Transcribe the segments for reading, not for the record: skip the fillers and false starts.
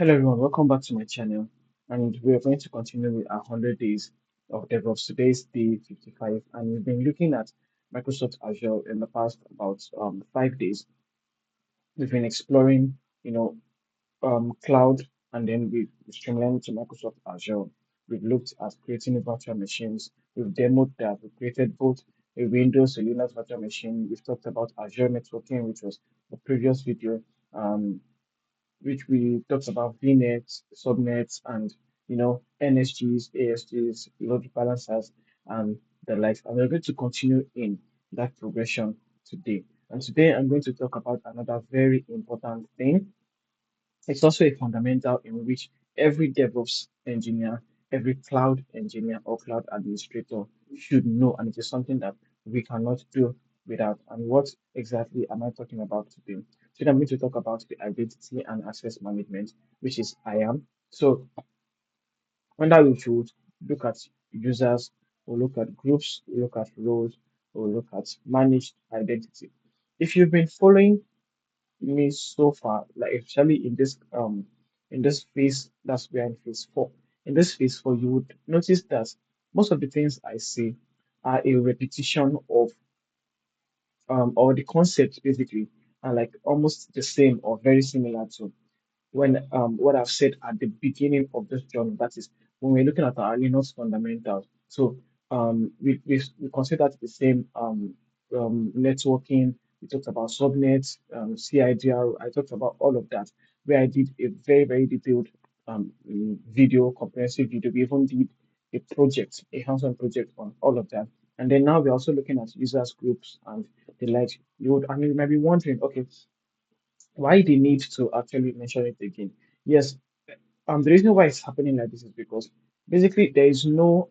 Hello everyone, welcome back to my channel. And we are going to continue with our 100 days of DevOps. Today is day 55, and we've been looking at Microsoft Azure in the past about 5 days. We've been exploring, cloud, and then we've streamlined to Microsoft Azure. We've looked at creating virtual machines. We've demoed that. We created both a Windows, a Linux virtual machine. We've talked about Azure networking, which was the previous video. Um, which we talked about VNets, subnets, and NSGs, ASGs, load balancers, and the likes. And we're going to continue in that progression today. And today I'm going to talk about another very important thing. It's also a fundamental in which every DevOps engineer, every cloud engineer or cloud administrator should know, and it is something that we cannot do without. And what exactly am I talking about today? Today I'm going to talk about the identity and access management, which is IAM. So under which we would look at users, we'll look at groups, we'll look at roles, we'll look at managed identity. If you've been following me so far, like especially in this phase, that's we are in phase four. In this phase four, you would notice that most of the things I say are a repetition of or the concepts basically are like almost the same or very similar to when what I've said at the beginning of this journey, that is when we're looking at our Linux fundamentals. So we consider the same networking. We talked about subnets, CIDR. I talked about all of that, where I did a very detailed video, comprehensive video. We even did a project, a hands-on project on all of that. And then now we're also looking at users groups and the like. You might be wondering, okay, why the need to actually mention it again? Yes, the reason why it's happening like this is because basically there's no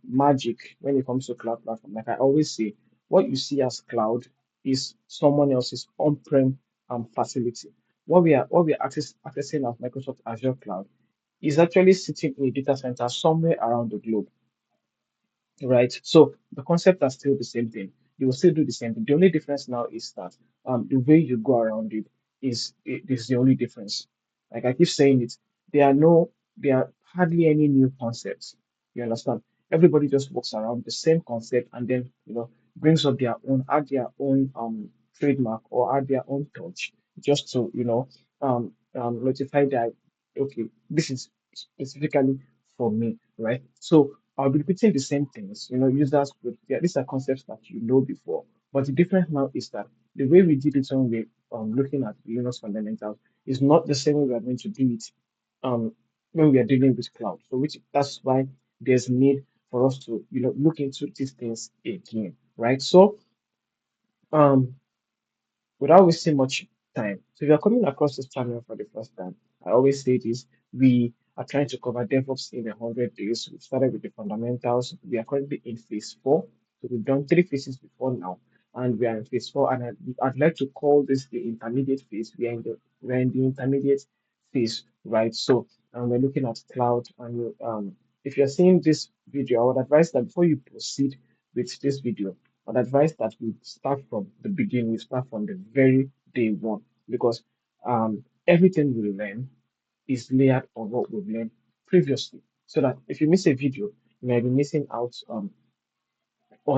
magic when it comes to cloud platform. Like I always say, what you see as cloud is someone else's on-prem facility. What we are accessing as Microsoft Azure Cloud is actually sitting in a data center somewhere around the globe, right? So the concept are still the same thing. You will still do the same thing. The only difference now is that the way you go around it is the only difference. Like I keep saying it, there are no there are hardly any new concepts. You understand? Everybody just walks around the same concept and then brings up add their own trademark or add their own touch just to notify that okay, this is specifically for me, right? So I'll be repeating the same things, users group. Yeah, these are concepts that you know before. But the difference now is that the way we did it when we looking at Linux fundamentals is not the same way we are going to do it um when we are dealing with cloud. So which that's why there's need for us to look into these things again, right? So um without wasting much time. So if you're coming across this channel for the first time, I always say this, we are trying to cover DevOps in 100 days. We started with the fundamentals. We are currently in phase four. So we've done three phases before now, and we are in phase four. And I'd like to call this the intermediate phase. We are in the intermediate phase, right? So we're looking at cloud. And if you're seeing this video, I would advise that before you proceed with this video, I'd advise that we start from the beginning, we start from the very day one, because everything we learn is layered on what we've learned previously. So that if you miss a video, you might be missing out on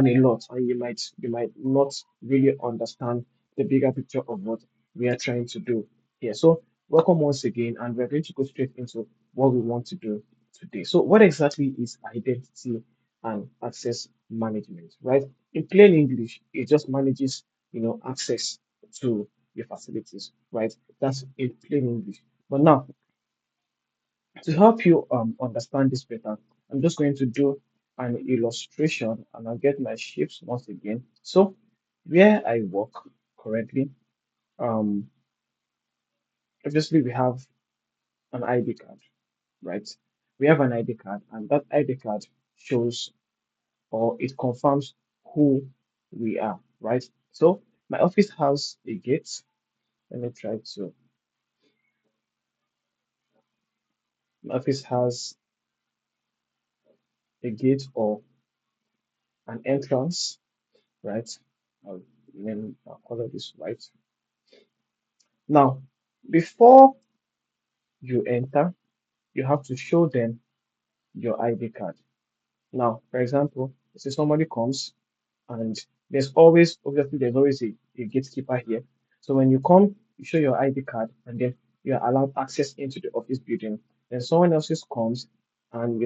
a lot, and you might not really understand the bigger picture of what we are trying to do here. So welcome once again, and we're going to go straight into what we want to do today. So what exactly is identity and access management, right? In plain English, it just manages access to your facilities, right? That's in plain English. But now, to help you understand this better, I'm just going to do an illustration, and I'll get my shapes once again. So where I work currently, um, obviously we have an ID card, right? We have an ID card, and that ID card shows or it confirms who we are, right? So my office has a gate. Let me try to. My office has a gate or an entrance, right? I'll, I'll color this white. Now, Before you enter, you have to show them your ID card. Now, for example, say somebody comes and there's always a gatekeeper here. So when you come, you show your ID card and then you are allowed access into the office building. Then someone else just comes and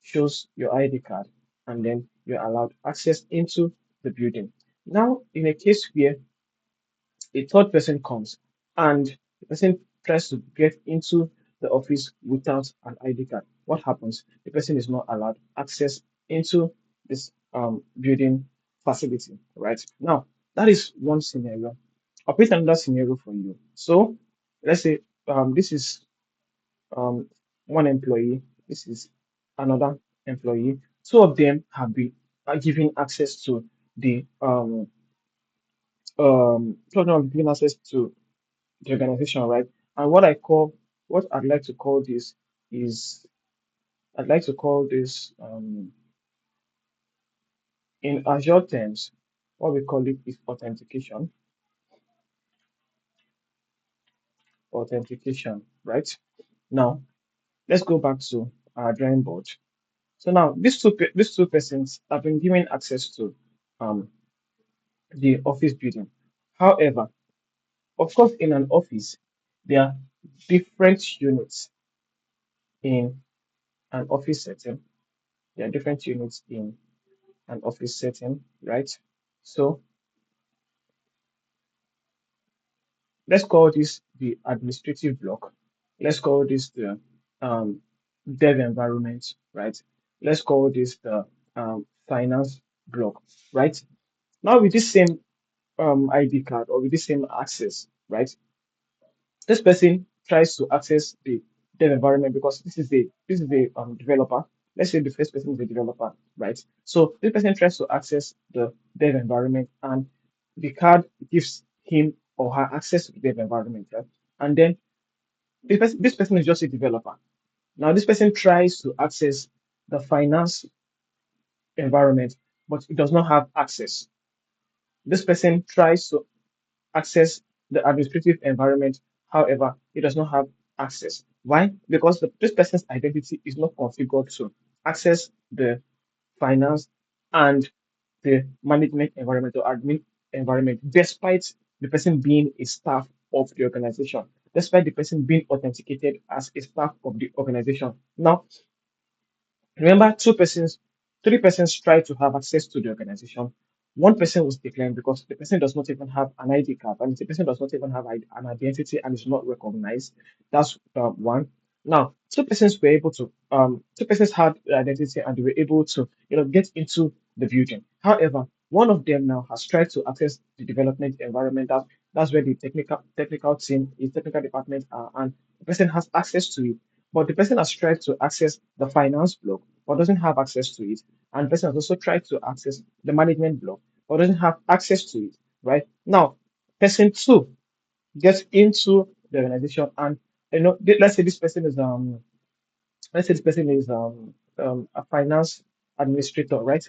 shows your ID card and then you're allowed access into the building. Now, in a case where a third person comes and the person tries to get into the office without an ID card, what happens? The person is not allowed access into this building facility, right? Now, that is one scenario. I'll paint another scenario for you. So, let's say this is um, one employee, this is another employee. Two of them have been given access to the two of them have given access to the organization, right? And what I'd like to call this is I'd like to call this in Azure terms, what we call it is authentication, right? Now let's go back to our drawing board. So now these two persons have been given access to um the office building. However, of course, in an office, there are different units in an office setting. There are different units in an office setting, right? So let's call this the administrative block. Let's call this the um, dev environment, right? Let's call this the finance block, right? Now with this same ID card or with this same access, right? This person tries to access the dev environment because this is the developer. Let's say the first person is a developer, right? So this person tries to access the dev environment and the card gives him or her access to the dev environment, right? And then this person is just a developer. Now this person tries to access the finance environment, but it does not have access. This person tries to access the administrative environment. However, it does not have access. Why? Because this person's identity is not configured to access the finance and the management environment or admin environment, despite the person being a staff of the organization, despite the person being authenticated as a staff of the organization. Now, remember, three persons try to have access to the organization. One person was declined because the person does not even have an ID card, and the person does not even have an identity and is not recognized. That's one. Now, two persons had the identity and they were able to, get into the building. However, one of them now has tried to access the development environment. That's where the technical team, the technical department are, and the person has access to it. But the person has tried to access the finance block but doesn't have access to it. And the person has also tried to access the management block but doesn't have access to it. Right now, person two gets into the organization and let's say this person is a finance administrator, right?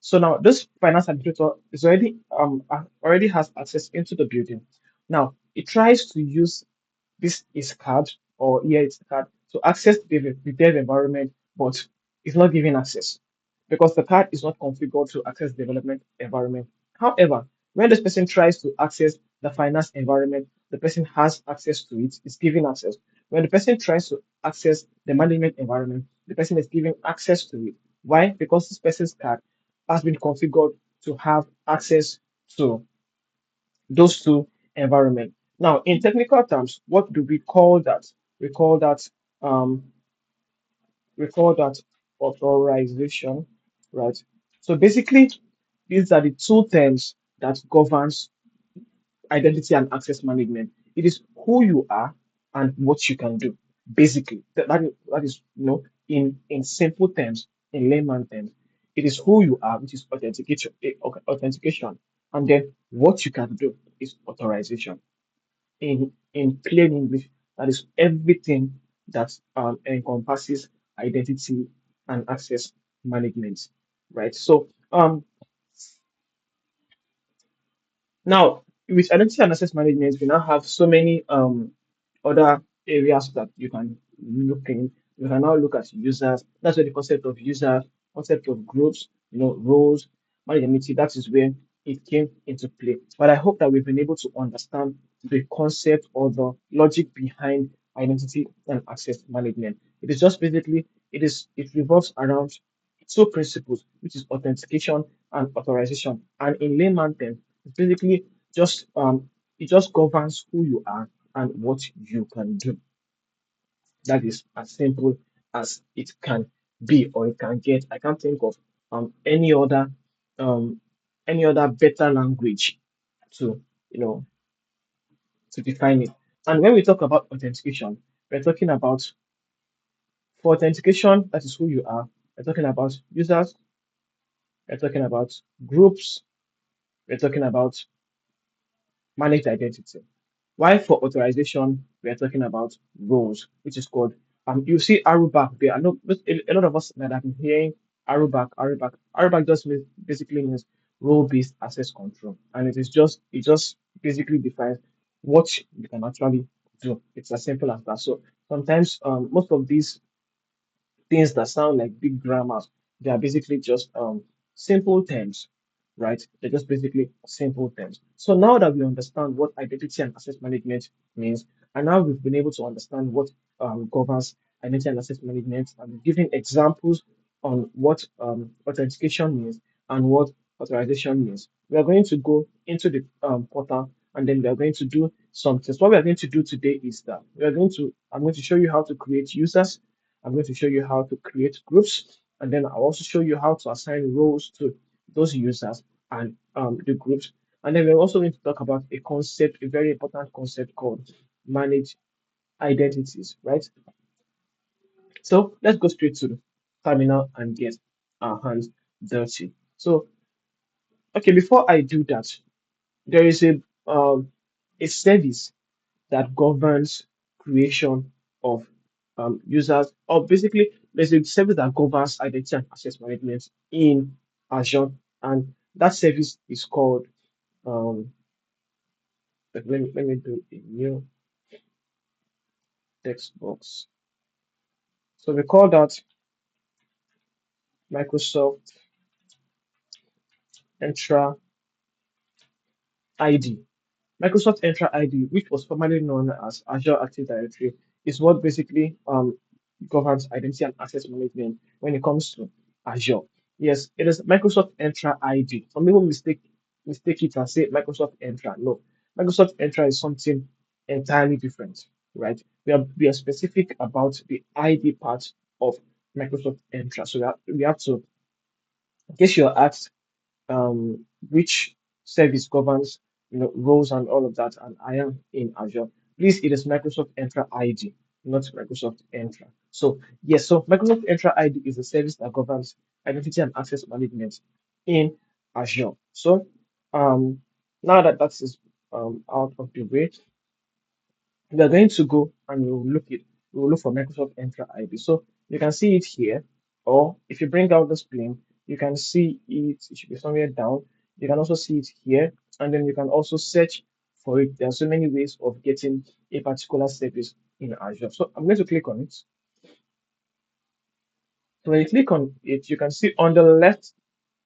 So now this finance administrator is already has access into the building. Now it tries to use this is card or here it's card to access the dev environment, but it's not giving access because the card is not configured to access development environment. However, when this person tries to access the finance environment, the person has access to it, it's giving access. When the person tries to access the management environment, the person is giving access to it. Why? Because this person's card has been configured to have access to those two environment. Now, in technical terms, what do we call that? We call that um, we call that authorization, right? So basically, these are the two terms that governs identity and access management. It is who you are and what you can do. Basically, that is in simple terms, in layman terms, it is who you are, which is authentication, and then what you can do is authorization. In plain English, that is everything that encompasses identity and access management, right? So now with identity and access management, we now have so many other areas that you can look in. You can now look at users. That's where the concept of users, concept of groups, roles, identity, that is where it came into play. But I hope that we've been able to understand the concept or the logic behind identity and access management. It is just basically it revolves around two principles, which is authentication and authorization. And in layman terms, it's basically just it just governs who you are and what you can do. That is as simple as it can be or it can get. I can't think of um any other um any other better language to you know to define it. And when we talk about authentication, we're talking about for authentication, that is who you are. We're talking about users, we're talking about groups, we're talking about managed identity. Why for authorization, we are talking about roles, which is called you see Arubac there. I know a lot of us that have been hearing Arubac. Arubac just basically means role-based access control. And it just basically defines what you can actually do. It's as simple as that. So sometimes most of these things that sound like big grammars, they are basically just simple terms, right? They're just basically simple terms. So now that we understand what identity and access management means, and now we've been able to understand what governs identity and access management, and giving examples on what authentication means and what authorization means, we are going to go into the portal and then we are going to do something. So what we are going to do today is that I'm going to show you how to create users. I'm going to show you how to create groups, and then I'll also show you how to assign roles to those users and the groups. And then we're also going to talk about a concept, a very important concept called manage identities, right? So let's go straight to the terminal and get our hands dirty. So, okay, before I do that, there is a service that governs creation of users, or basically, there's a service that governs identity and access management in Azure, and that service is called let me do a new text box. So we call that Microsoft Entra ID. Microsoft Entra ID, which was formerly known as Azure Active Directory, is what basically governs identity and access management when it comes to Azure. Yes, it is Microsoft Entra ID. Some people mistake it and say Microsoft Entra. No, Microsoft Entra is something entirely different, right? We are specific about the ID part of Microsoft Entra. So we have to, in case you're asked which service governs roles and all of that, and I am in Azure. Please, it is Microsoft Entra ID, not Microsoft Entra. So yes, so Microsoft Entra ID is a service that governs identity and access management in Azure. So um, now that that is out of the way, we are going to go and we will look for Microsoft Entra ID. So you can see it here, or if you bring out this plane, you can see it. It should be somewhere down. You can also see it here, and then you can also search for it. There are so many ways of getting a particular service in Azure. So I'm going to click on it. So when you click on it, you can see on the left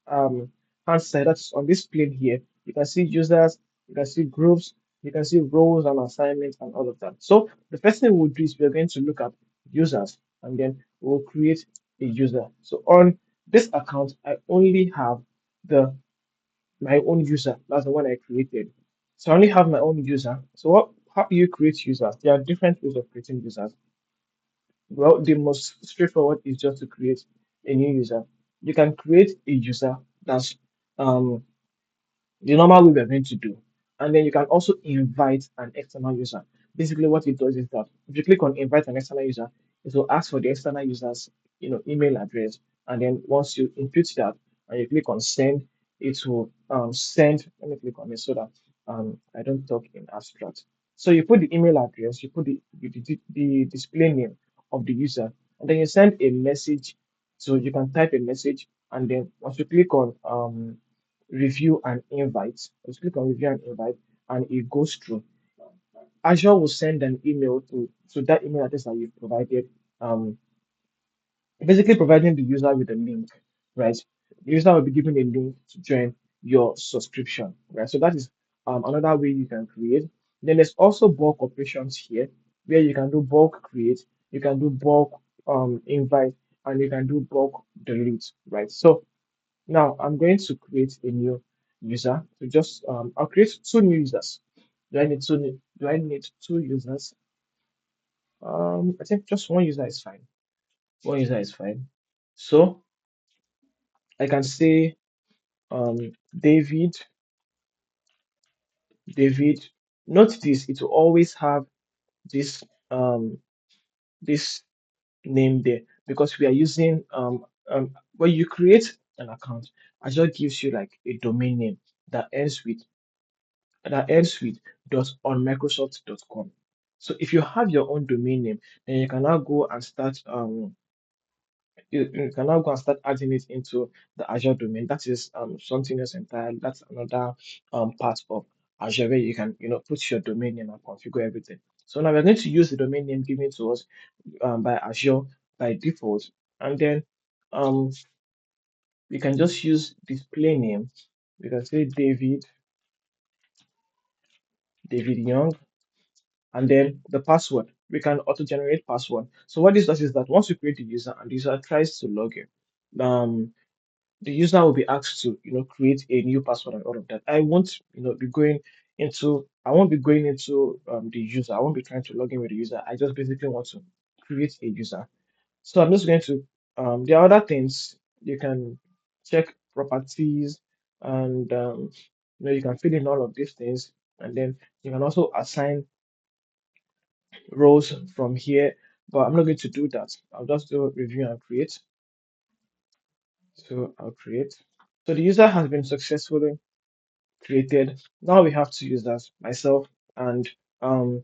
um, hand side, that's on this plane here, you can see users, you can see groups, you can see roles and assignments and all of that. So the first thing we'll do is we're going to look at users and then we'll create a user. So on this account, I only have the my own user. That's the one I created. So I only have my own user. So how do you create users? There are different ways of creating users. Well, the most straightforward is just to create a new user. You can create a user that's um, the normal way we're going to do. And then you can also invite an external user. Basically, what it does is that if you click on invite an external user, it will ask for the external user's email address. And then once you input that and you click on send, it will send. Let me click on it so that I don't talk in abstract. So you put the email address, you put the display name of the user, and then you send a message. So you can type a message, and then once you click on review and invite. Just click on review and invite, and it goes through. Azure will send an email to that email address that you've provided, um, basically providing the user with a link, right? The user will be given a link to join your subscription, right? So that is another way you can create. Then there's also bulk operations here, where you can do bulk create, you can do bulk invite, and you can do bulk delete, right? So now I'm going to create a new user. So just I'll create two new users. Do I need two users? I think just one user is fine. One user is fine. So I can say David, David. Note this, it will always have this this name there because we are using when you create an account, Azure gives you like a domain name that ends with dot on Microsoft.com. So if you have your own domain name, then you can now go and start you can now go and start adding it into the Azure domain. That is something else entirely. That's another part of Azure where you can put your domain name and configure everything. So now we're going to use the domain name given to us by Azure by default, and then um we can just use display name. We can say David Young, and then the password. We can auto-generate password. So what this does is that once you create the user and the user tries to log in, the user will be asked to create a new password and all of that. I won't be going into the user. I won't be trying to log in with the user. I just basically want to create a user. So I'm just going to there are other things you can check properties, and you can fill in all of these things, and then you can also assign rows from here, but I'm not going to do that. I'll just do review and create. So I'll create. So the user has been successfully created. Now we have two users, myself and um,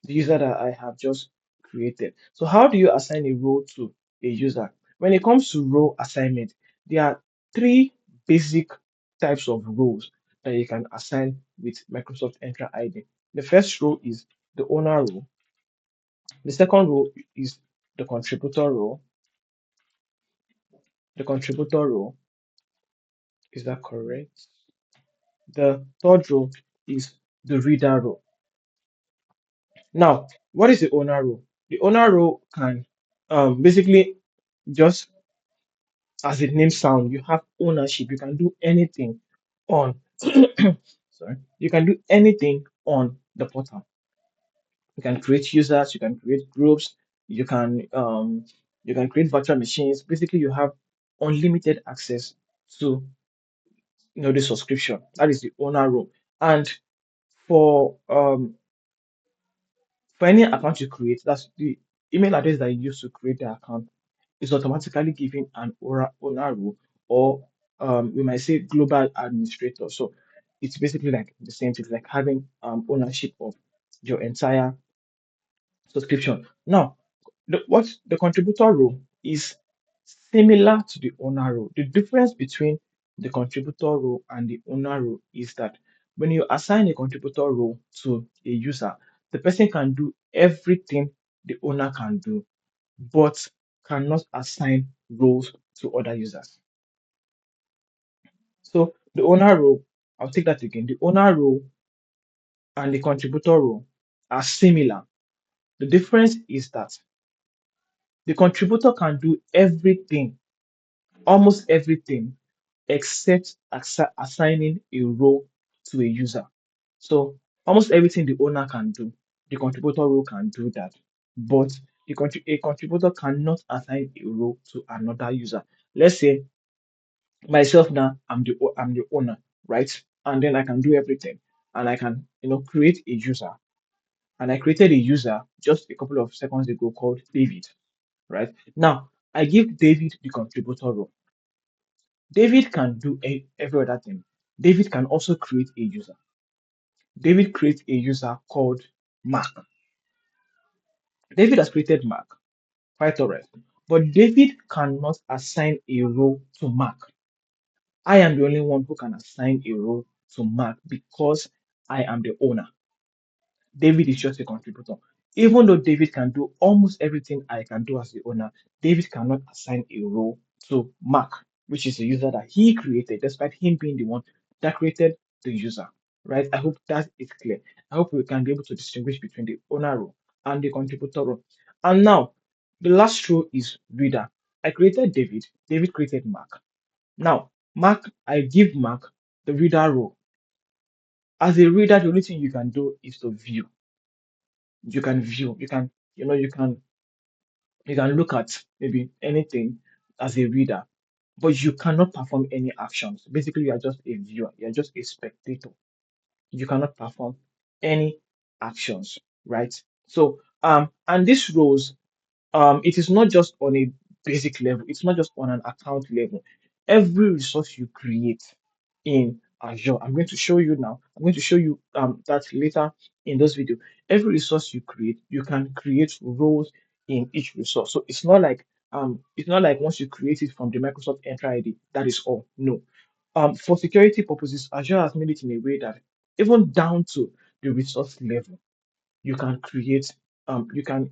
the user that I have just created. So how do you assign a role to a user? When it comes to role assignment, there are three basic types of roles that you can assign with Microsoft Entra ID. The first role is the owner role. The second role is the contributor role. The contributor role, is that correct? The third role is the reader role. Now, what is the owner role? The owner role can basically, just as the name sound, you have ownership. You can do anything on sorry, you can do anything on the portal. You can create users, you can create groups, you can create virtual machines. Basically, you have unlimited access to the subscription. That is the owner role. And for any account you create, that's the email address that you use to create the account is automatically given an owner role, or we might say global administrator. So it's basically like the same thing, like having ownership of your entire subscription. Now, the contributor role is similar to the owner role. The difference between the contributor role and the owner role is that when you assign a contributor role to a user, the person can do everything the owner can do, but cannot assign roles to other users. So the owner role, I'll take that again. The owner role and the contributor role are similar. The difference is that the contributor can do everything, almost everything, except assigning a role to a user. So almost everything the owner can do, the contributor role can do that. But a contributor cannot assign a role to another user. Let's say myself now, I'm the owner, right? And then I can do everything, and I can create a user. And I created a user just a couple of seconds ago called David, right? Now I give David the contributor role. David can do every other thing. David can also create a user. David creates a user called Mark. David has created Mark, quite alright. But David cannot assign a role to Mark. I am the only one who can assign a role to Mark because I am the owner. David is just a contributor. Even though David can do almost everything I can do as the owner, David cannot assign a role to Mark, which is a user that he created, despite him being the one that created the user. Right? I hope that is clear. I hope we can be able to distinguish between the owner role and the contributor role. And now, the last role is reader. I created David. David created Mark. Now, Mark, I give Mark the reader role. As a reader, the only thing you can do is to view. You can view. You can look at maybe anything as a reader, but you cannot perform any actions. Basically, you are just a viewer. You are just a spectator. You cannot perform any actions, right? So, and these roles, it is not just on a basic level, it's not just on an account level. Every resource you create in Azure, I'm going to show you now. I'm going to show you that later in this video. Every resource you create, you can create roles in each resource. So it's not like once you create it from the Microsoft Entra ID, that is all. No. For security purposes, Azure has made it in a way that even down to the resource level, you can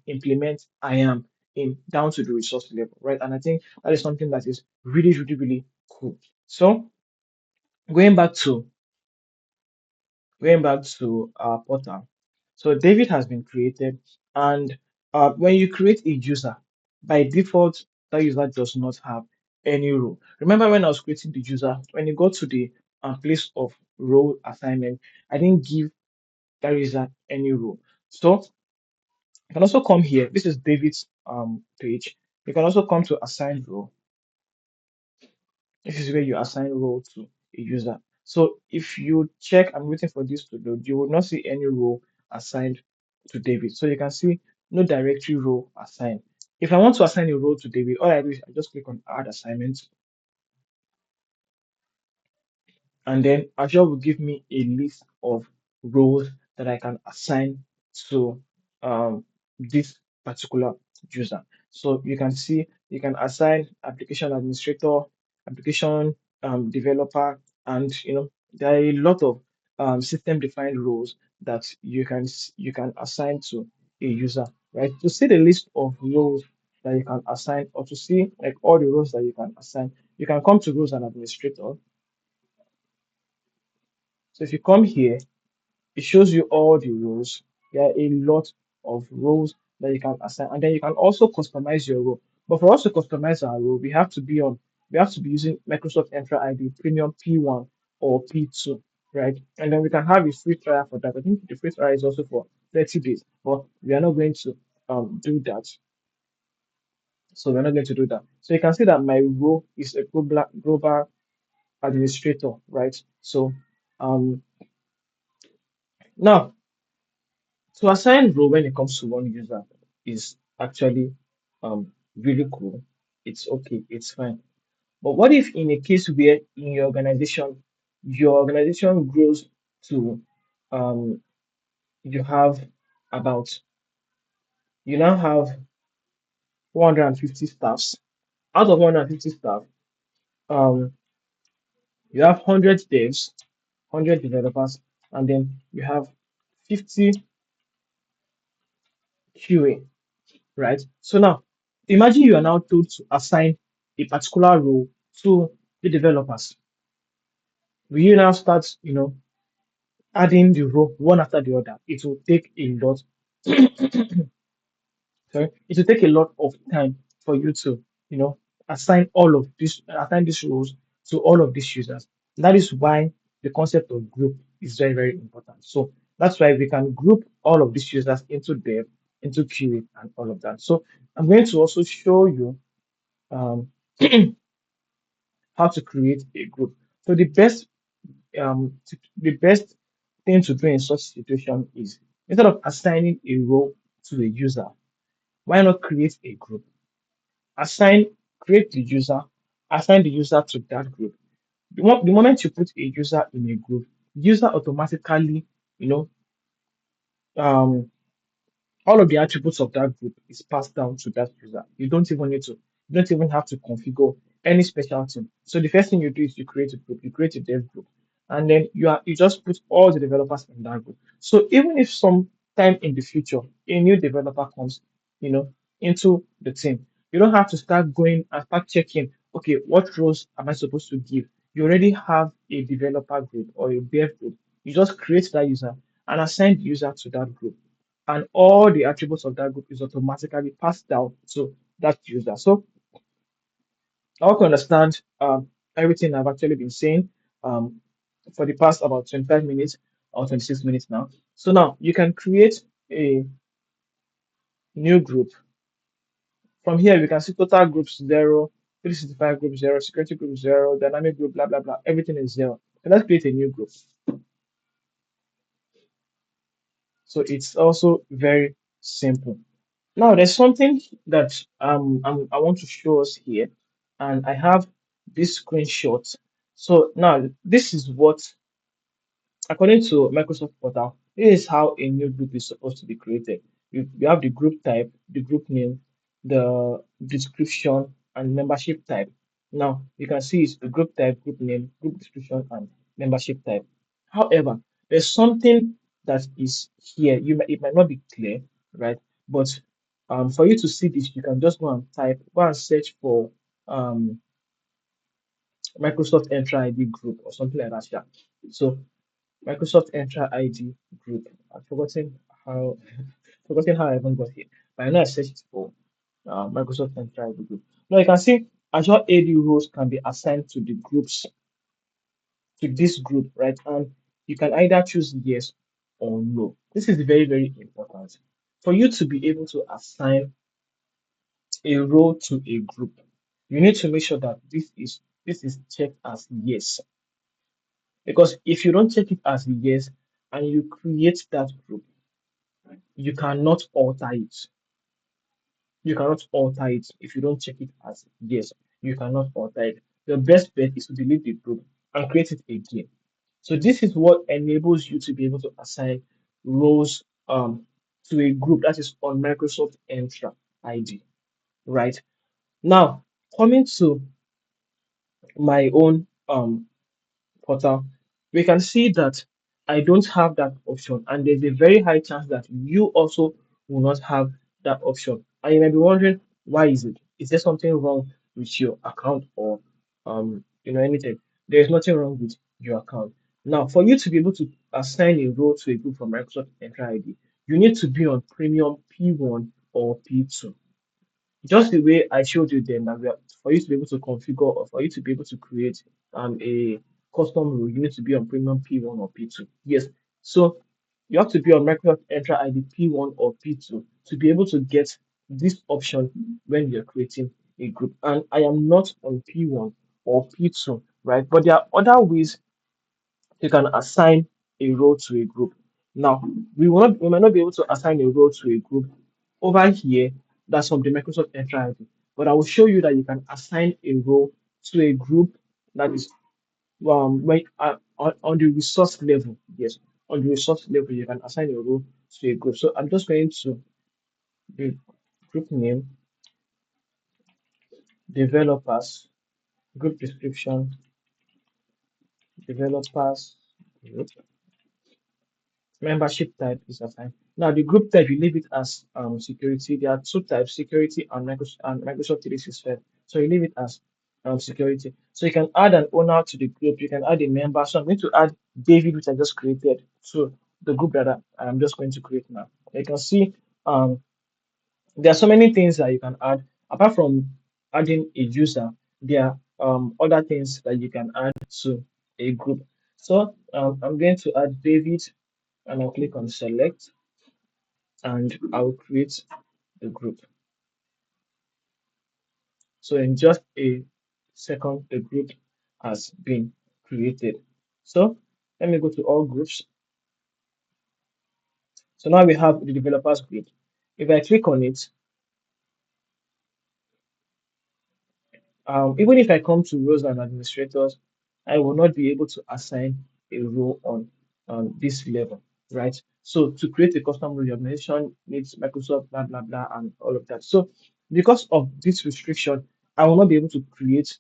implement IAM in down to the resource level, right? And I think that is something that is really, really, really cool. So going back to our portal. So David has been created, and when you create a user, by default, that user does not have any role. Remember when I was creating the user, when you go to the place of role assignment, I didn't give that user any role. So you can also come here. This is David's page. You can also come to assign role. This is where you assign role to a user. So if you check, I'm waiting for this to load, you will not see any role assigned to David. So you can see no directory role assigned. If I want to assign a role to David, all I do is I just click on add assignment, and then Azure will give me a list of roles that I can assign to this particular user. So you can see you can assign application administrator, application developer, and there are a lot of system defined roles that you can assign to a user. Right? To see the list of roles that you can assign, or to see like all the roles that you can assign, you can come to roles and administrator. So if you come here, it shows you all the roles. There are a lot of roles that you can assign, and then you can also customize your role. But for us to customize our role, we have to be using Microsoft Entra ID Premium P1 or P2, right? And then we can have a free trial for that. I think the free trial is also for 30 days, but we are not going to do that. So we're not going to do that. So you can see that my role is a global administrator, right? So um now, to assign role when it comes to one user is actually really cool. It's okay, it's fine. But what if in a case where in your organization grows to um you have about you now have 150 staffs. Out of 150 staff, um you have 100 devs, 100 developers, and then you have 50 QA, right? So now, imagine you are now told to assign a particular role to the developers. Will you now start, adding the role one after the other? It will take a lot. Sorry, it will take a lot of time for you to, assign these roles to all of these users. That is why the concept of group is very, very important. So that's why we can group all of these users into dev, into QA, and all of that. So I'm going to also show you um, how to create a group. So the best thing to do in such situation is, instead of assigning a role to a user, why not create a group? Assign, create the user, assign the user to that group. The moment you put a user in a group, user automatically, you know, um, all of the attributes of that group is passed down to that user. You don't even have to configure any special thing. So the first thing you do is you create a group, you create a dev group, and then you just put all the developers in that group. So even if time in the future, a new developer comes, you know, into the team, you don't have to start going and start checking, okay, what roles am I supposed to give? You already have a developer group or a dev group. You just create that user and assign the user to that group. And all the attributes of that group is automatically passed down to that user. So I want to understand everything I've actually been saying um, for the past about 25 minutes or 26 minutes now. So now you can create a new group. From here, we can see total groups 0, 365 group 0, security group 0, dynamic group, blah, blah, blah. Everything is 0. So let's create a new group. So it's also very simple. Now, there's something that I want to show us here, and I have this screenshot. So now, this is what, according to Microsoft Portal, this is how a new group is supposed to be created. You have the group type, the group name, the description, and membership type. Now, you can see it's the group type, group name, group description, and membership type. However, there's something that is here. It might not be clear, right? But for you to see this, you can just go and search for um, Microsoft Entra ID group or something like that. Yeah. So Microsoft Entra ID group. I've how forgotten how I even got here. But I know I searched for Microsoft Entra ID group. Now you can see Azure AD roles can be assigned to the groups to this group, right? And you can either choose yes or no. This is very, very important. For you to be able to assign a role to a group, you need to make sure that this is checked as yes. Because if you don't check it as yes and you create that group, you cannot alter it. You cannot alter it if you don't check it as yes. You cannot alter it. The best bet is to delete the group and create it again. So this is what enables you to be able to assign roles to a group that is on Microsoft Entra ID. Right now, coming to my own portal, we can see that I don't have that option, and there's a very high chance that you also will not have that option. And you might be wondering, why is it? Is there something wrong with your account or anything? There is nothing wrong with your account. Now, for you to be able to assign a role to a group from Microsoft Entra ID, you need to be on Premium P1 or P2. Just the way I showed you then, that for you to be able to configure or for you to be able to create a custom rule, you need to be on Premium P1 or P2. Yes. So you have to be on Microsoft Entra ID P1 or P2 to be able to get this option when you're creating a group. And I am not on P1 or P2, right? But there are other ways you can assign a role to a group. Now, we might not be able to assign a role to a group over here. That's from the Microsoft Entra ID. But I will show you that you can assign a role to a group that is on the resource level. Yes, on the resource level, you can assign a role to a group. So I'm just going to the group name, developers, group description, developers group. Membership type is assigned. Now, the group type, you leave it as security. There are two types, security and Microsoft 365. So you leave it as security. So you can add an owner to the group. You can add a member. So I'm going to add David, which I just created, to the group that I'm just going to create now. You can see um, there are so many things that you can add. Apart from adding a user, there are other things that you can add to a group. So I'm going to add David and I'll click on select and I'll create the group. So in just a second, the group has been created. So let me go to all groups. So now we have the developers group. If I click on it, even if I come to roles and administrators, I will not be able to assign a role on this level, right? So to create a custom role, your organization needs Microsoft, blah, blah, blah, and all of that. So because of this restriction, I will not be able to create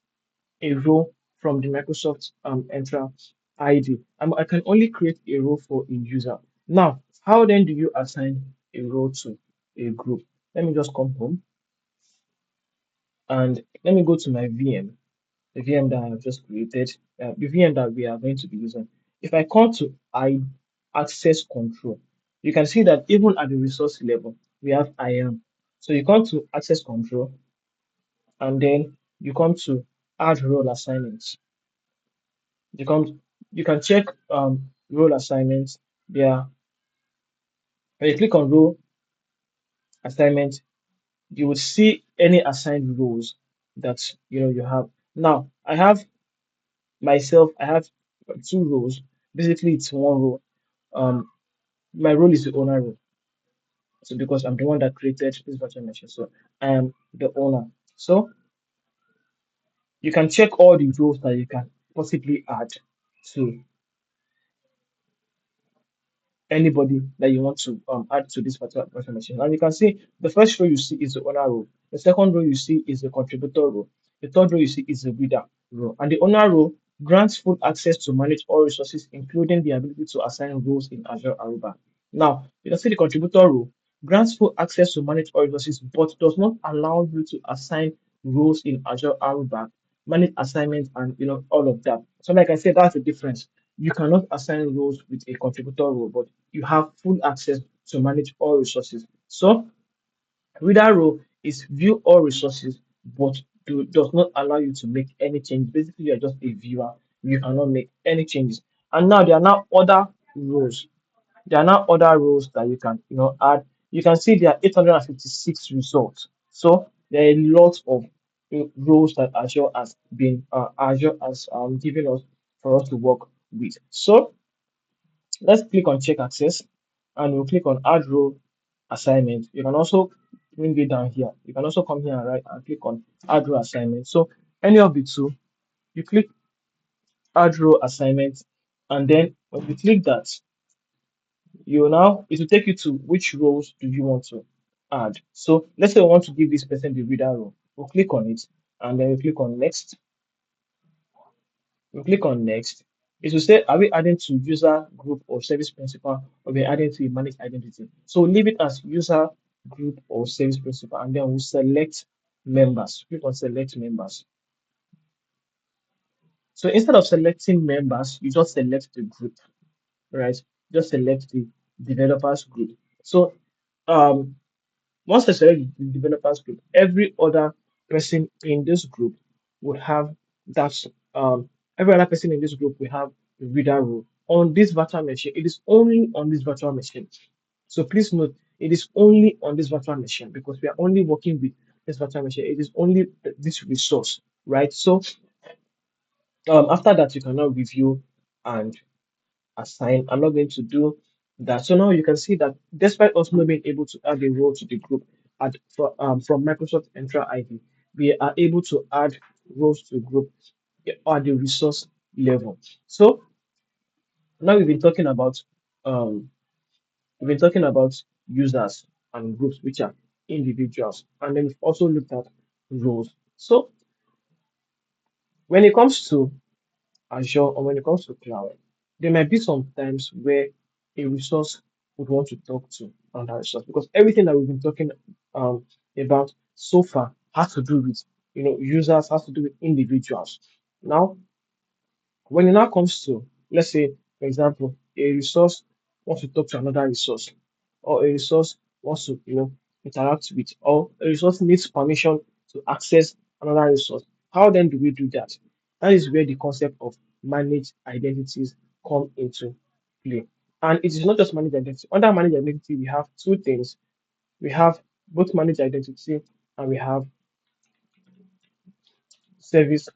a role from the Microsoft Entra ID. I can only create a role for a user. Now, how then do you assign a role to a group? Let me just come home and let me go to my VM, the VM that I've just created, the VM that we are going to be using. If I come to access control, you can see that even at the resource level, we have IAM. So you come to access control and then you come to add role assignments. You come, you can check role assignments there. When you click on role assignment, you will see any assigned roles that you have. Now I have myself, I have two roles. Basically, it's one role. Um, my role is the owner role. So because I'm the one that created this virtual machine, so I am the owner. So you can check all the roles that you can possibly add to anybody that you want to add to this particular virtual machine. And you can see the first row you see is the owner role. The second row you see is the contributor role. The third row you see is the reader role. And the owner role grants full access to manage all resources, including the ability to assign roles in Azure Aruba. Now, you can see the contributor role grants full access to manage all resources, but does not allow you to assign roles in Azure Aruba, manage assignments, and all of that. So, like I said, that's the difference. You cannot assign roles with a contributor role, but you have full access to manage all resources. So reader role is view all resources, but does not allow you to make any change. Basically, you're just a viewer. You cannot make any changes. And now there are now other roles. There are now other roles that you can add. You can see there are 856 results. So there are a lot of roles that Azure has given us for us to work with. So let's click on check access and we'll click on add role assignment. You can also bring it down here. You can also come here and click on add role assignment. So any of the two, you click add role assignment, and then when you click that, it will take you to which roles do you want to add. So let's say I want to give this person the reader role. We'll click on it and then we click on next. We click on next. It will say, are we adding to user group or service principal, or we adding to a managed identity? So leave it as user group or service principal, and then we'll select members. Click on select members. So instead of selecting members, you just select the group, right? Just select the developers group. So um, once I select the developers group, every other person in this group would have that. Every other person in this group will have the reader role on this virtual machine. It is only on this virtual machine. So please note, it is only on this virtual machine because we are only working with this virtual machine. It is only this resource, right? So after that, you can now review and assign. I'm not going to do that. So now you can see that despite us not being able to add a role to the group from Microsoft Entra ID, we are able to add roles to group at the resource level. So now um, we've been talking about users and groups, which are individuals, and then we've also looked at roles. So when it comes to Azure or when it comes to cloud, there might be some times where a resource would want to talk to another resource because everything that we've been talking um, about so far has to do with users, has to do with individuals. Now, when it now comes to, let's say, for example, a resource wants to talk to another resource, or a resource wants to, interact with, or a resource needs permission to access another resource. How then do we do that? That is where the concept of managed identities come into play. And it is not just managed identity. Under managed identity, we have two things. We have both managed identity and we have service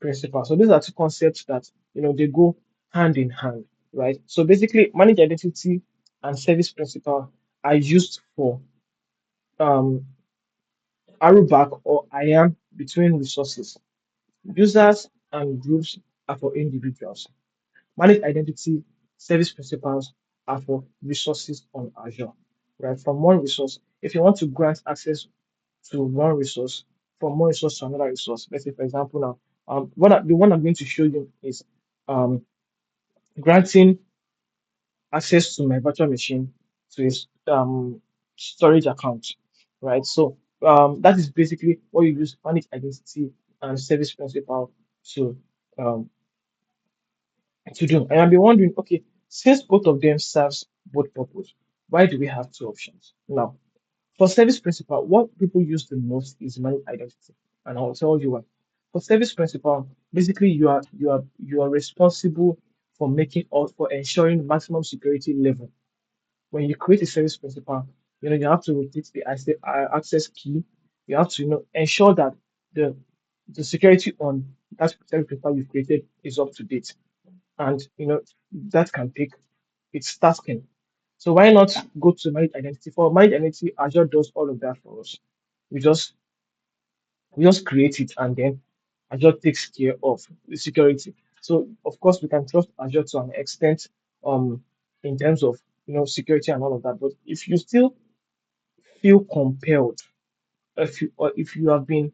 principle. So these are two concepts that they go hand in hand, right? So basically, managed identity and service principle are used for um back or IAM between resources. Users and groups are for individuals. Managed identity service principles are for resources on Azure, right? From one resource, if you want to grant access to one resource, from one resource to another resource. Let's say, for example, now, the one I'm going to show you is um, granting. access to my virtual machine to a storage account, right? So that is basically what you use manage identity and service principal to um, to do. And I'll be wondering, okay, since both of them serves both purpose, why do we have two options? Now, for service principal, what people use the most is managed identity, and I'll tell you why. For service principal, basically you are responsible for making or for ensuring maximum security level. When you create a service principal, you have to rotate the access key. You have to ensure that the the security on that service principal you've created is up to date, and that can take its tasking. So why not go to managed identity? For managed identity, Azure does all of that for us. We just we just create it, and then Azure takes care of the security. So of course we can trust Azure to an extent, um, in terms of security and all of that. But if you still feel compelled, if you have been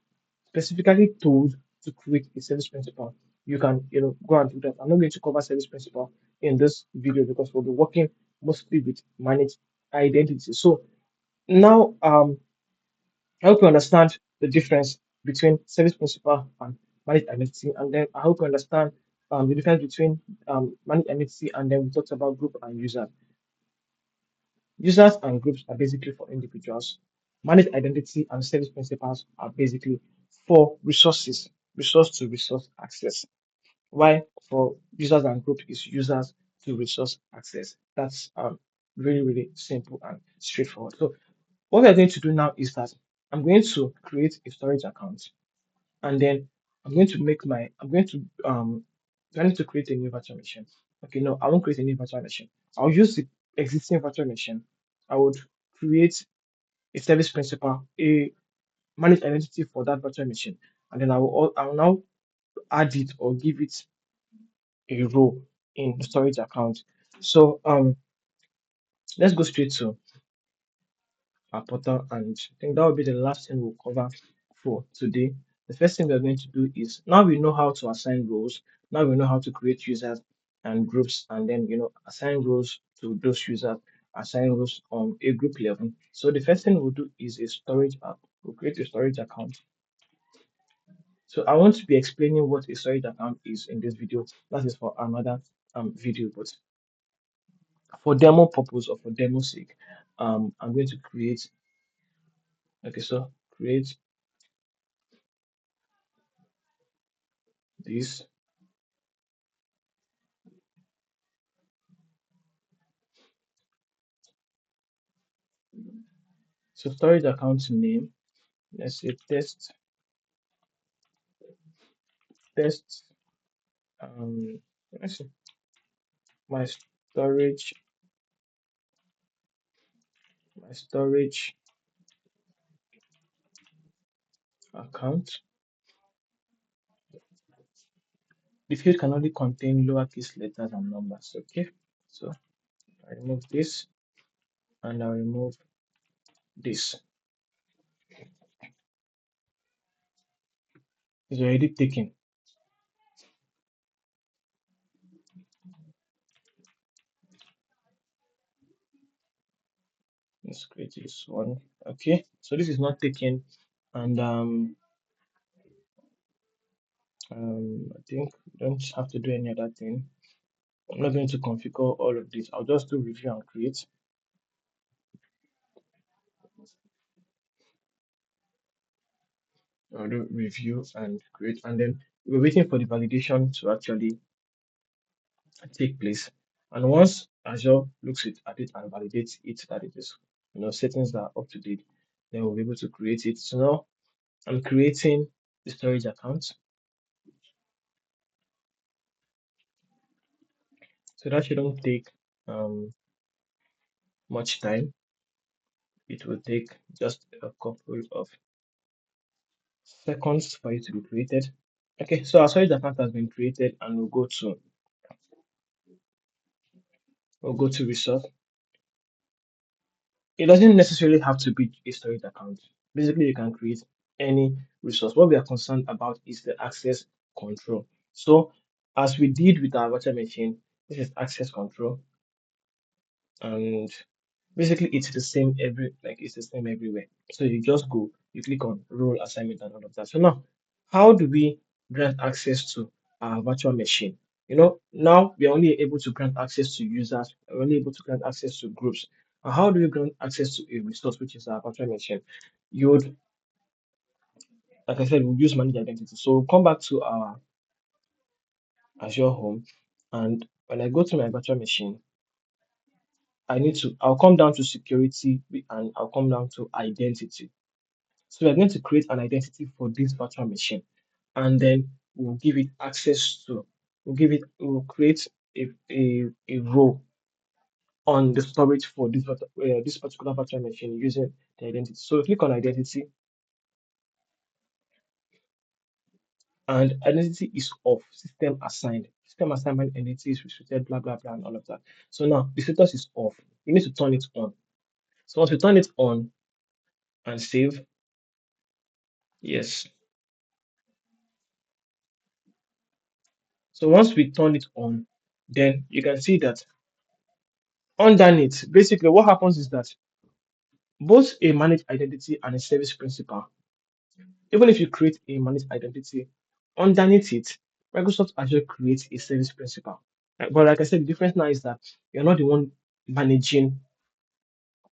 specifically told to create a service principal, you can go and do that. I'm not going to cover service principal in this video because we'll be working mostly with managed identity. So now I hope you understand the difference between service principal and managed identity, and then I hope you understand the difference between managed identity, and then we talked about group and users. Users and groups are basically for individuals. Managed identity and service principals are basically for resources, resource to resource access. Why for users and groups is users to resource access. That's really, really simple and straightforward. So what we are going to do now is that I'm going to create a storage account, and then I'm going to do I need to create a new virtual machine? Okay, no, I won't create a new virtual machine. I'll use the existing virtual machine. I would create a service principal, a managed identity for that virtual machine, and then I will now add it or give it a role in the storage account. So let's go straight to our portal, and I think that will be the last thing we'll cover for today. The first thing we're going to do is, now we know how to assign roles, now we know how to create users and groups, and then assign roles to those users, assign roles on a group level. So the first thing we'll do is a storage app. We'll create a storage account. So I want to be explaining what a storage account is in this video. That is for another video, but for demo purpose or for demo sake, I'm going to create. Okay, so create this. So storage account name, let's say test let's see, my storage my storage account. The field can only contain lowercase letters and numbers. Okay, so I remove this and I remove this. It's already taken. Let's create this one. Okay, so this is not taken, and I think we don't have to do any other thing. I'm not going to configure all of this. I'll just do review and create. I'll do review and create, and then we're waiting for the validation to actually take place. And once Azure looks at it and validates it that it is, settings that are up to date, then we'll be able to create it. So now I'm creating the storage account. So that shouldn't take um, much time. It will take just a couple of seconds for it to be created. Okay, so our storage account has been created, and we'll go to resource. It doesn't necessarily have to be a storage account. Basically, you can create any resource. What we are concerned about is the access control. So, as we did with our virtual machine, this is access control. and basically it's the same it's the same everywhere. So you just go, you click on role assignment and all of that. So now, how do we grant access to our virtual machine? Now we are only able to grant access to users, we're only able to grant access to groups. And how do we grant access to a resource, which is our virtual machine? You would, like I said, we'll use manage identity. So we'll come back to our Azure home, and when I go to my virtual machine, I'll come down to security and I'll come down to identity. So we're going to create an identity for this virtual machine, and then we'll give it access to, we'll create a role on the storage for this particular virtual machine using the identity. So click on identity, and identity is off, system assigned. System assignment identity is restricted, blah blah blah, and all of that. So now the status is off. We need to turn it on. So once we turn it on and save, yes. So once we turn it on, then you can see that underneath, basically what happens is that both a managed identity and a service principal, even if you create a managed identity, underneath it, Microsoft Azure creates a service principal. But like I said, the difference now is that you're not the one managing,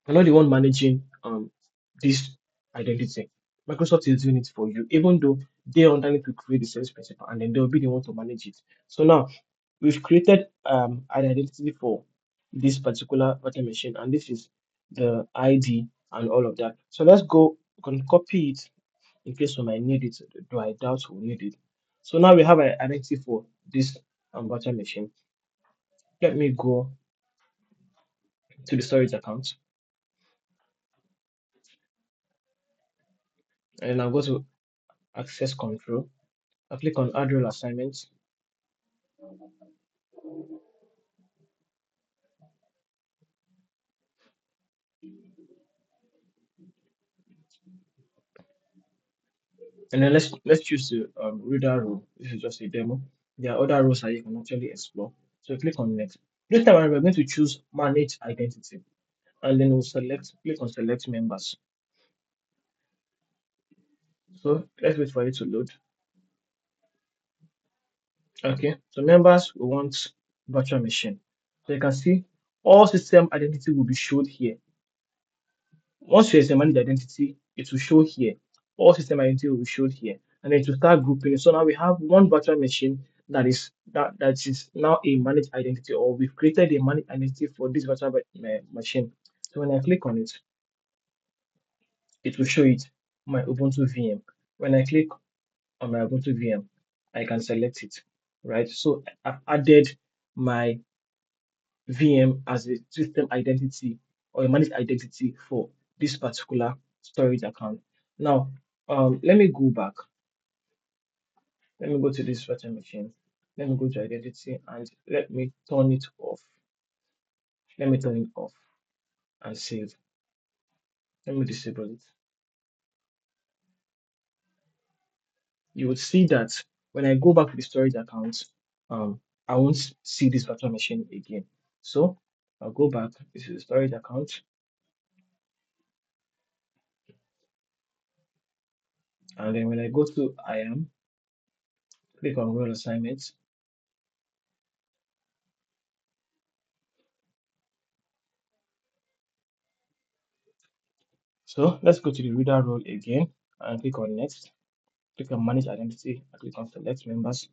you're not the one managing this identity. Microsoft is doing it for you, even though they underneath to create the service principal and then they'll be the one to manage it. So now we've created an identity for this particular virtual machine, and this is the ID and all of that. So let's go, we can copy it in case we might need it, though I doubt we'll need it. So now we have an identity for this virtual machine. Let me go to the storage account, and I'll go to access control. I'll click on add role assignments, and then let's choose the reader role. This is just a demo. There are other roles that you can actually explore. So click on next. This time around, we're going to choose manage identity, and then we'll click on select members. So let's wait for it to load. Okay, so members, we want virtual machine. So you can see all system identity will be showed here. Once there's a managed identity, it will show here. All system identity will be showed here. And then to start grouping. So now we have one virtual machine that is now a managed identity, or we've created a managed identity for this virtual machine. So when I click on it, it will show it my Ubuntu VM. When I click on my Ubuntu VM, I can select it, right? So I've added my VM as a system identity or a managed identity for this particular storage account. Now, let me go back. Let me go to this virtual machine. Let me go to identity and let me turn it off. Let me turn it off and save. Let me disable it. You would see that when I go back to the storage account, I won't see this virtual machine again. So I'll go back. This is the storage account, and then when I go to IAM, click on role assignments. So let's go to the reader role again and click on next. Click on manage identity. I click on select members.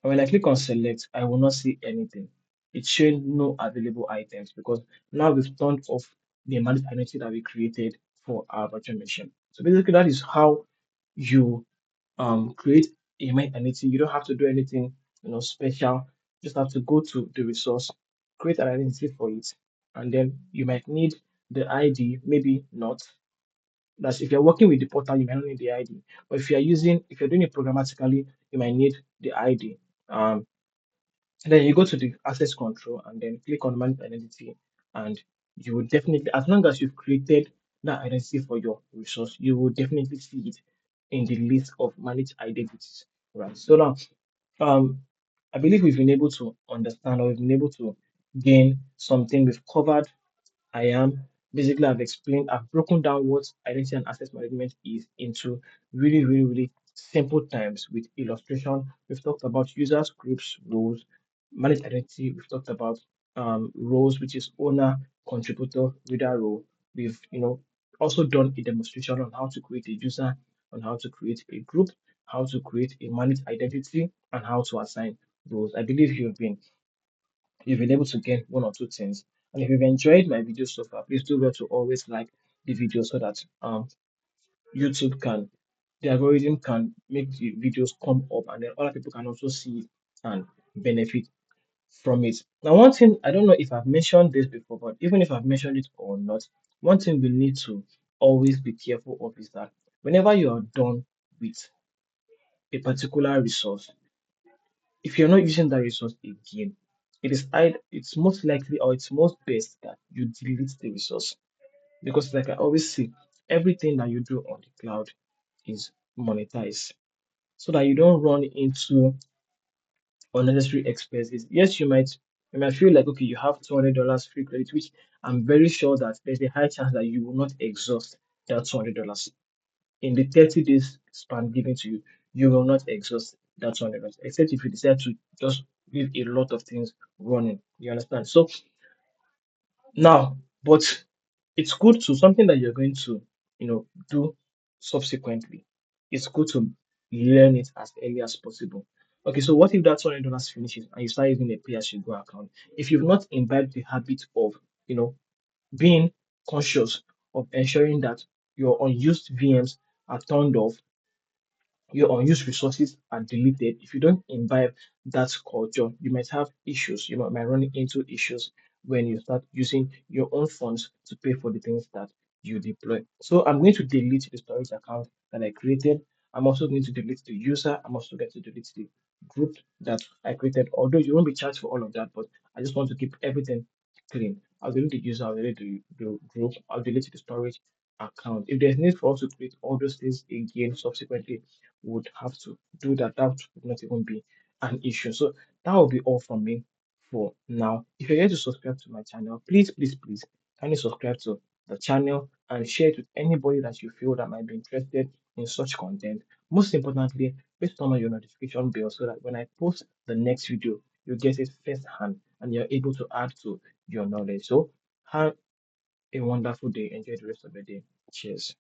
And when I click on select, I will not see anything. It's showing no available items because now we've turned off the managed identity that we created for our virtual machine. So basically, that is how you create a managed identity. You don't have to do anything special. Just have to go to the resource, create an identity for it, and then you might need the ID, maybe not. That's if you're working with the portal, you might not need the ID. But if you're doing it programmatically, you might need the ID. Um, then you go to the access control and then click on manage identity, and you will definitely, as long as you've created that identity for your resource, you will definitely see it in the list of managed identities. Right. So now, um, I believe we've been able to understand, or we've been able to gain something. We've covered I am. Basically, I've broken down what identity and access management is into really, really, really simple terms with illustration. We've talked about users, groups, roles, managed identity. We've talked about roles, which is owner, contributor, reader role. We've, also done a demonstration on how to create a user, on how to create a group, how to create a managed identity, and how to assign roles. I believe you've been able to get one or two things. And if you've enjoyed my video so far, please do well to always like the video so that YouTube can the algorithm can make the videos come up and then other people can also see it and benefit from it. Now, one thing I don't know if I've mentioned this before, but even if I've mentioned it or not, one thing we need to always be careful of is that whenever you are done with a particular resource, if you're not using that resource again, it's most likely or it's most best that you delete the resource. Because like I always say, everything that you do on the cloud is monetized. So that you don't run into unnecessary expenses. Yes, you might feel like okay, you have $200 free credit, which I'm very sure that there's a high chance that you will not exhaust that $200 in the 30 days span given to you. You will not exhaust that $200, except if you decide to just leave a lot of things running. You understand? So now, but it's good to something that you're going to, do subsequently. It's good to learn it as early as possible. Okay, so what if that $200 finishes and you start using a pay as you go account? If you've not imbibed the habit of, you know, being conscious of ensuring that your unused VMs are turned off, your unused resources are deleted. If you don't imbibe that culture, you might have issues. You might run into issues when you start using your own funds to pay for the things that you deploy. So I'm going to delete the storage account that I created. I'm also going to delete the user. I'm also going to delete the group that I created. Although you won't be charged for all of that, but I just want to keep everything clean. I'll delete the user, I'll delete the group, I'll delete the storage account. If there's need for us to create all those things again subsequently, would have to do that. That would not even be an issue. So that will be all from me for now. If you're here to subscribe to my channel, please, please, please kindly subscribe to the channel and share it with anybody that you feel that might be interested in such content. Most importantly, please turn on your notification bell so that when I post the next video, you get it firsthand and you're able to add to your knowledge. So have a wonderful day. Enjoy the rest of the day. Cheers.